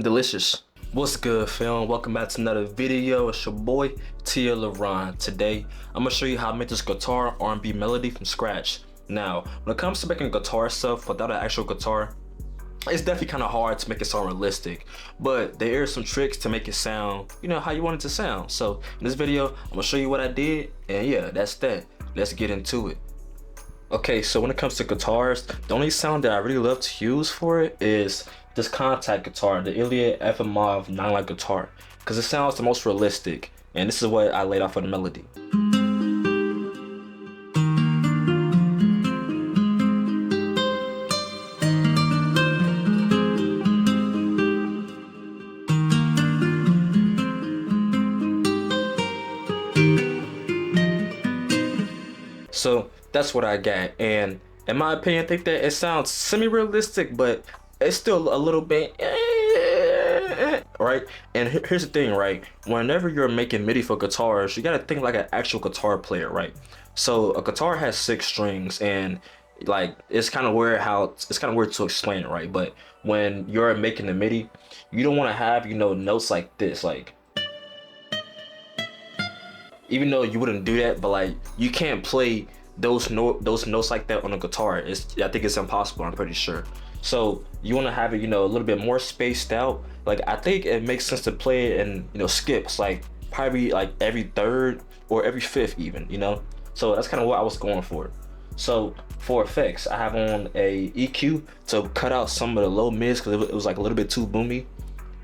delicious. What's good, fam? Welcome back to another video. It's your boy Tia LaRon. Today I'm gonna show you how to make this guitar R&B melody from scratch. Now when it comes to making guitar stuff without an actual guitar, it's definitely kind of hard to make it sound realistic, but there are some tricks to make it sound, you know, how you want it to sound. So in this video I'm gonna show you what I did, and yeah, that's that. Let's get into it. Okay, so when it comes to guitars, the only sound that I really love to use for it is this contact guitar, the Iliad FMOV 9-line guitar, because it sounds the most realistic, and this is what I laid out for the melody. So that's what I got, and in my opinion I think that it sounds semi-realistic, but it's still a little bit right. And here's the thing, right? Whenever you're making MIDI for guitars, you gotta think like an actual guitar player, right? So a guitar has 6 strings, and like it's kind of weird to explain it, right? But when you're making the MIDI, you don't want to have, you know, notes like this, like, even though you wouldn't do that, but like you can't play those notes like that on a guitar. I think it's impossible, I'm pretty sure. So you want to have it, you know, a little bit more spaced out. Like I think it makes sense to play it in, you know, skips, like probably like every 3rd or every 5th even, you know. So that's kind of what I was going for. So for effects, I have on a EQ to cut out some of the low mids because it was like a little bit too boomy.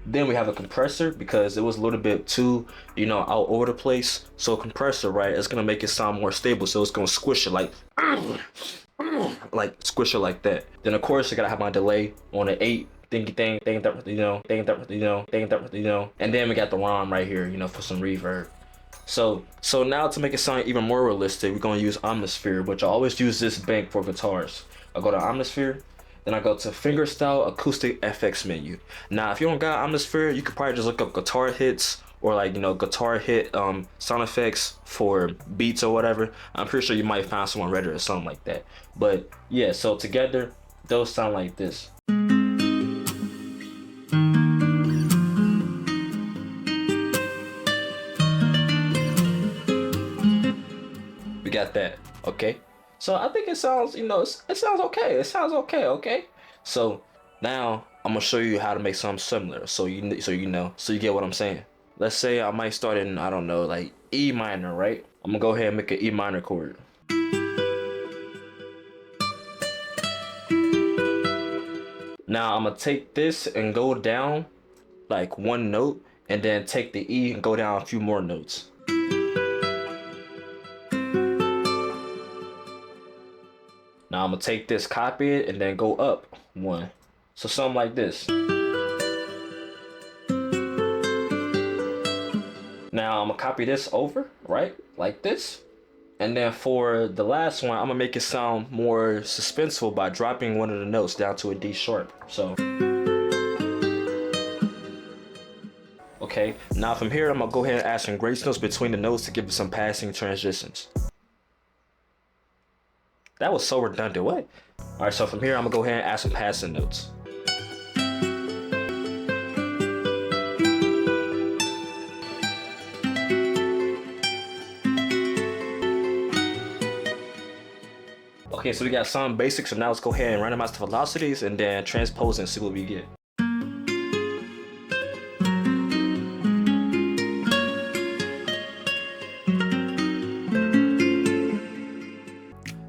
Then we have a compressor because it was a little bit too, you know, out over the place. So a compressor, right, it's gonna make it sound more stable. So it's gonna squish it like squish it like that. Then of course I gotta have my delay on an 8 thingy thing, and then we got the ROM right here, you know, for some reverb. So now to make it sound even more realistic, we're gonna use Omnisphere, which I always use this bank for guitars. I go to Omnisphere. Then I go to fingerstyle acoustic FX menu. Now, if you don't got Omnisphere, you could probably just look up guitar hits or like, you know, guitar hit sound effects for beats or whatever. I'm pretty sure you might find someone Reddit or something like that. But yeah, so together, those sound like this. We got that, okay? So I think it sounds, you know, it sounds okay. It sounds okay, okay? So now I'm gonna show you how to make something similar. So you get what I'm saying. Let's say I might start in, I don't know, like E minor, right? I'm gonna go ahead and make an E minor chord. Now I'm gonna take this and go down like 1 note, and then take the E and go down a few more notes. Now I'm gonna take this, copy it, and then go up 1. So something like this. Now I'm gonna copy this over, right? Like this. And then for the last one, I'm gonna make it sound more suspenseful by dropping one of the notes down to a D sharp. So. Okay, now from here, I'm gonna go ahead and add some grace notes between the notes to give it some passing transitions. That was so redundant, what? All right, so from here, I'm gonna go ahead and add some passing notes. Okay, so we got some basics, so now let's go ahead and randomize the velocities and then transpose and see what we get.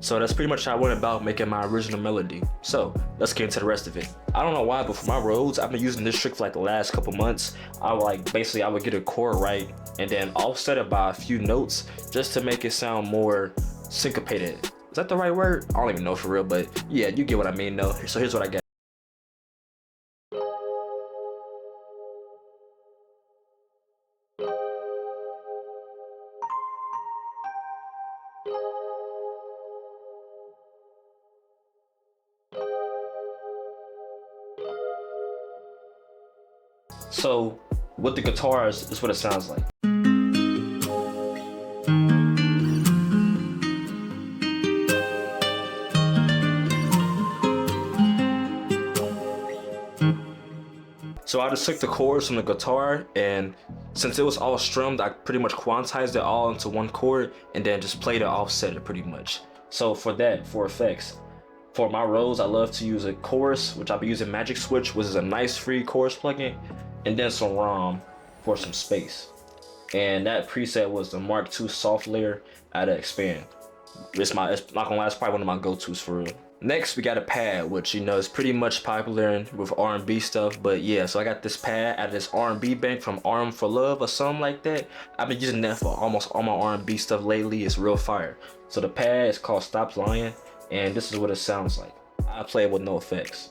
So that's pretty much how I went about making my original melody. So let's get into the rest of it. I don't know why, but for my Rhodes, I've been using this trick for like the last couple months. I would get a chord right and then offset it by a few notes just to make it sound more syncopated. Is that the right word? I don't even know for real, but yeah, you get what I mean though. So here's what I got. So with the guitars, this is what it sounds like. So I just took the chords from the guitar, and since it was all strummed, I pretty much quantized it all into one chord and then just played it offset it pretty much. So for that, for effects, for my Rhodes, I love to use a chorus, which I'll be using Magic Switch, which is a nice free chorus plugin, and then some ROM for some space. And that preset was the Mark II soft layer out of Expand. It's not gonna lie, it's probably one of my go-tos for real. Next, we got a pad, which, you know, is pretty much popular with R&B stuff. But yeah, so I got this pad out of this R&B bank from Arm for Love or something like that. I've been using that for almost all my R&B stuff lately. It's real fire. So the pad is called Stop Lying, and this is what it sounds like. I play it with no effects.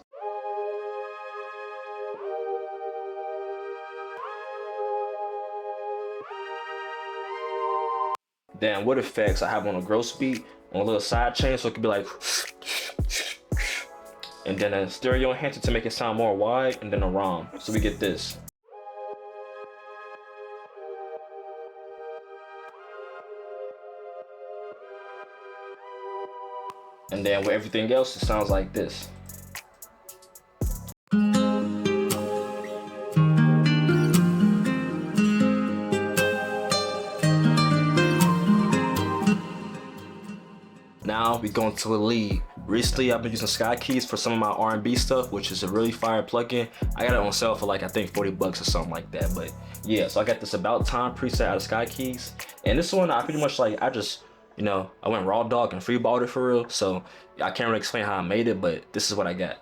Then with effects, I have on a gross beat on a little side chain, so it could be like, and then a stereo enhancer to make it sound more wide, and then a ROM. So we get this. And then with everything else, it sounds like this. Now we go into a lead. Recently, I've been using ckay for some of my R&B stuff, which is a really fire plugin. I got it on sale for like, I think 40 bucks or something like that. But yeah, so I got this About Time preset out of ckay. And this one, I pretty much like, I just, you know, I went raw dog and freeballed it for real. So I can't really explain how I made it, but this is what I got.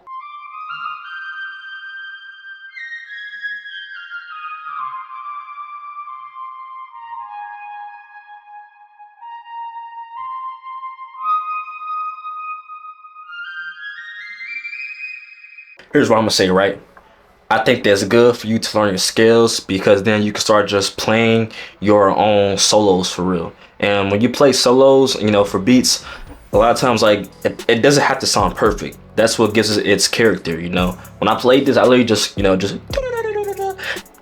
Here's what I'm gonna say, right? I think that's good for you to learn your skills, because then you can start just playing your own solos for real. And when you play solos, you know, for beats, a lot of times, like, it doesn't have to sound perfect. That's what gives it its character, you know? When I played this, I literally just, you know, just,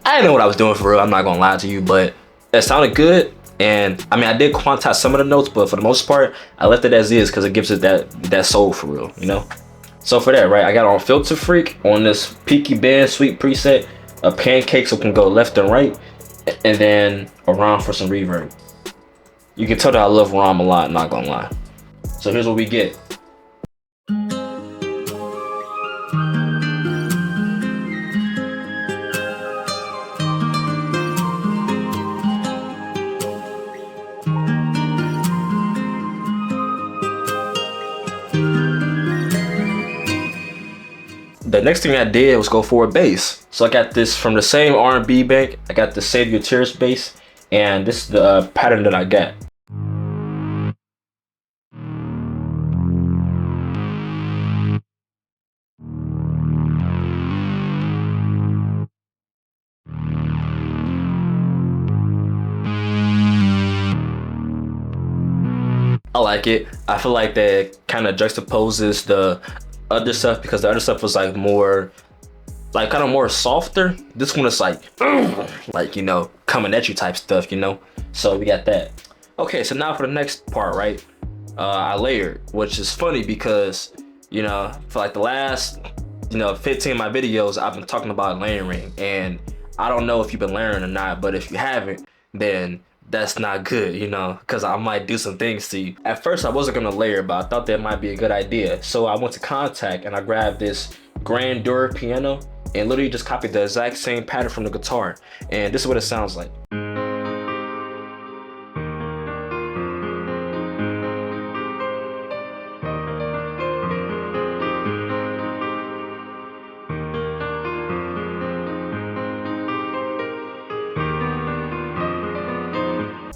I didn't know what I was doing for real, I'm not gonna lie to you, but it sounded good. And I mean, I did quantize some of the notes, but for the most part, I left it as is because it gives it that soul for real, you know? So for that, right, I got on Filter Freak on this Peaky Band Sweet preset, a pancake so it can go left and right, and then a ROM for some reverb. You can tell that I love ROM a lot, not gonna lie. So here's what we get. The next thing I did was go for a bass. So I got this from the same R&B bank. I got the Save Your Tears bass, and this is the pattern that I got. I like it. I feel like that kind of juxtaposes the other stuff, because the other stuff was like more, like kind of more softer. This one is like, you know, coming at you type stuff, you know? So we got that. Okay, so now for the next part, right? I layered, which is funny because, you know, for like the last, you know, 15 of my videos, I've been talking about layering, and I don't know if you've been layering or not, but if you haven't, then that's not good, you know, because I might do some things to you. At first, I wasn't gonna layer, but I thought that might be a good idea. So I went to Contact and I grabbed this Grandeur piano and literally just copied the exact same pattern from the guitar. And this is what it sounds like.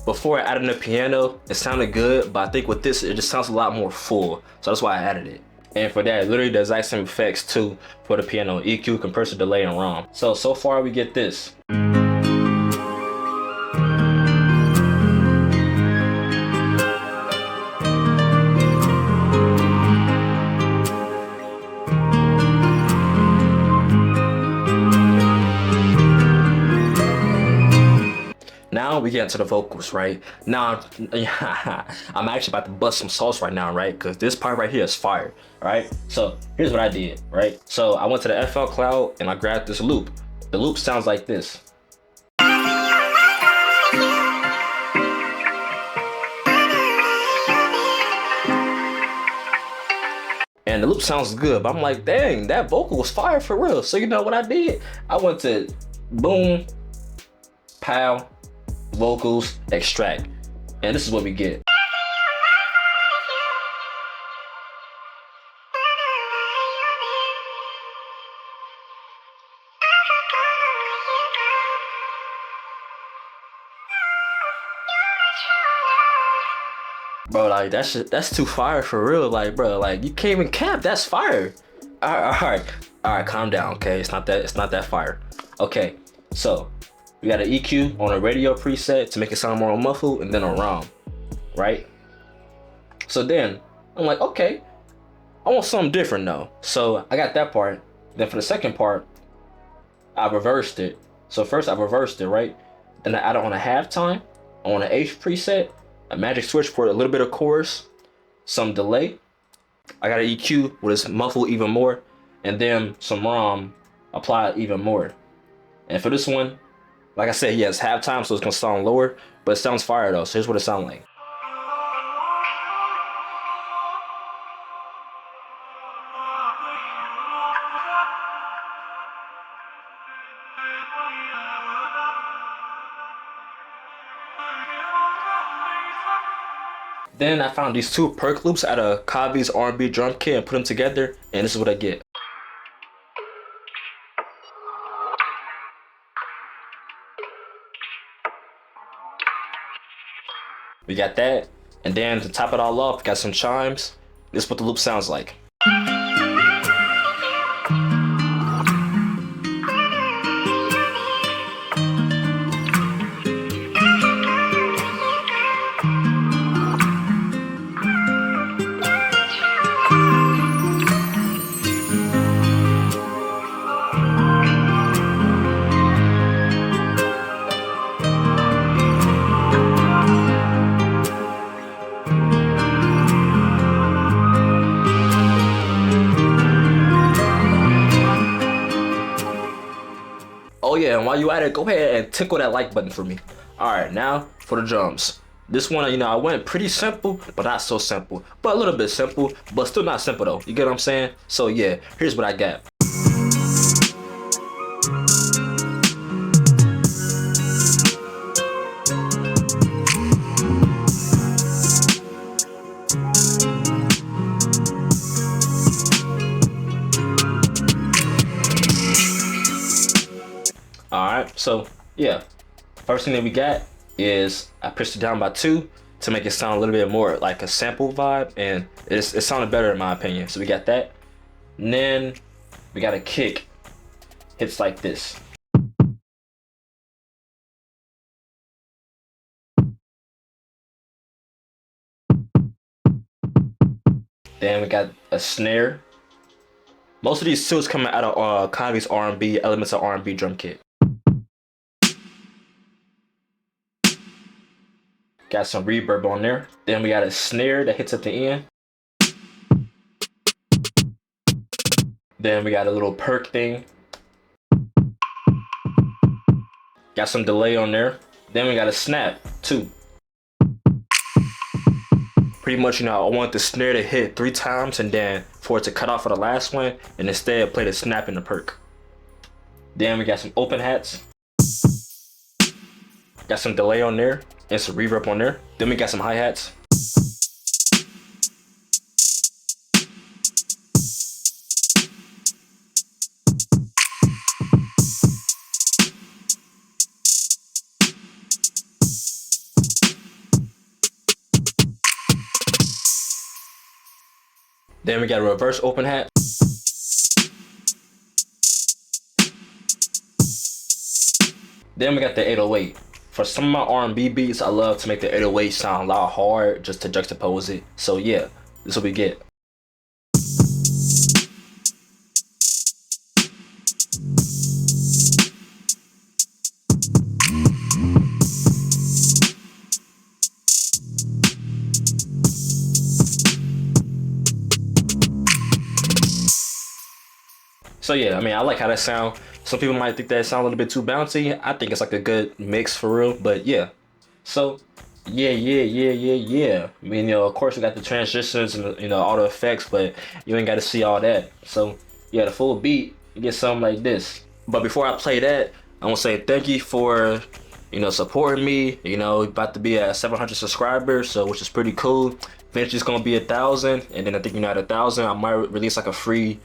Before I added the piano, it sounded good, but I think with this, it just sounds a lot more full. So that's why I added it. And for that, literally the exact same effects too for the piano: EQ, compressor, delay, and ROM. So far we get this. Now we get into the vocals, right? Now, I'm actually about to bust some sauce right now, right? Because this part right here is fire, right? So here's what I did, right? So I went to the FL Cloud and I grabbed this loop. The loop sounds like this. And the loop sounds good, but I'm like, dang, that vocal was fire for real. So you know what I did? I went to boom, pow, vocals, extract. And this is what we get. Bro, like that's too fire for real. Like, bro, like you can't even cap. That's fire. All right, calm down. Okay, it's not that fire. Okay, so we got an EQ on a radio preset to make it sound more muffled, and then a ROM, right? So then I'm like, okay, I want something different though. So I got that part. Then for the second part, I reversed it. So first I reversed it, right? Then I added on a halftime on an H preset, a magic switch for a little bit of chorus, some delay. I got an EQ with its muffled even more, and then some ROM applied even more. And for this one, like I said, yeah, it's halftime, so it's gonna sound lower, but it sounds fire though. So here's what it sounds like. Then I found these two perk loops out of Kavi's R&B drum kit and put them together, and this is what I get. We got that, and then to top it all off, we got some chimes. This is what the loop sounds like. Oh yeah, and while you at it, go ahead and tickle that like button for me. All right, now for the drums. This one, you know, I went pretty simple, but not so simple. But a little bit simple, but still not simple though. You get what I'm saying? So yeah, here's what I got. Alright, so yeah, first thing that we got is I pushed it down by 2 to make it sound a little bit more like a sample vibe, and it sounded better in my opinion. So we got that, and then we got a kick, hits like this. Then we got a snare. Most of these tunes coming out of Kavi's R&B, elements of R&B drum kit. Got some reverb on there. Then we got a snare that hits at the end. Then we got a little perk thing. Got some delay on there. Then we got a snap too. Pretty much, you know, I want the snare to hit 3 times and then for it to cut off for the last one, and instead play the snap in the perk. Then we got some open hats. Got some delay on there and some reverb on there. Then we got some hi-hats. Then we got a reverse open hat. Then we got the 808. For some of my R&B beats, I love to make the 808 sound a lot hard just to juxtapose it. So yeah, this is what we get. So yeah, I mean, I like how that sound. Some people might think that it sounds a little bit too bouncy. I think it's like a good mix for real, but yeah. So yeah. I mean, of course we got the transitions and all the effects, but you ain't got to see all that. So yeah, the full beat, you get something like this. But before I play that, I want to say thank you for supporting me. About to be at 700 subscribers, so which is pretty cool. Eventually it's gonna be 1,000, and then I think at 1,000 I might release like a free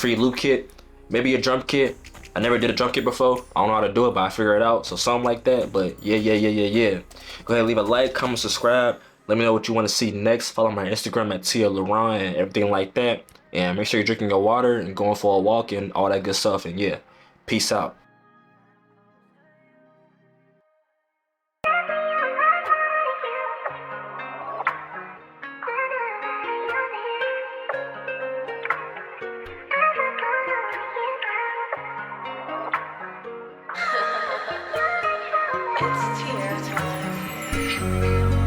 loop kit, maybe a drum kit. I never did a drum kit before. I don't know how to do it, but I figure it out. So something like that. But yeah. Go ahead, leave a like, comment, subscribe. Let me know what you want to see next. Follow my Instagram at @TLaron and everything like that. And make sure you're drinking your water and going for a walk and all that good stuff. And yeah, peace out. It's tear time.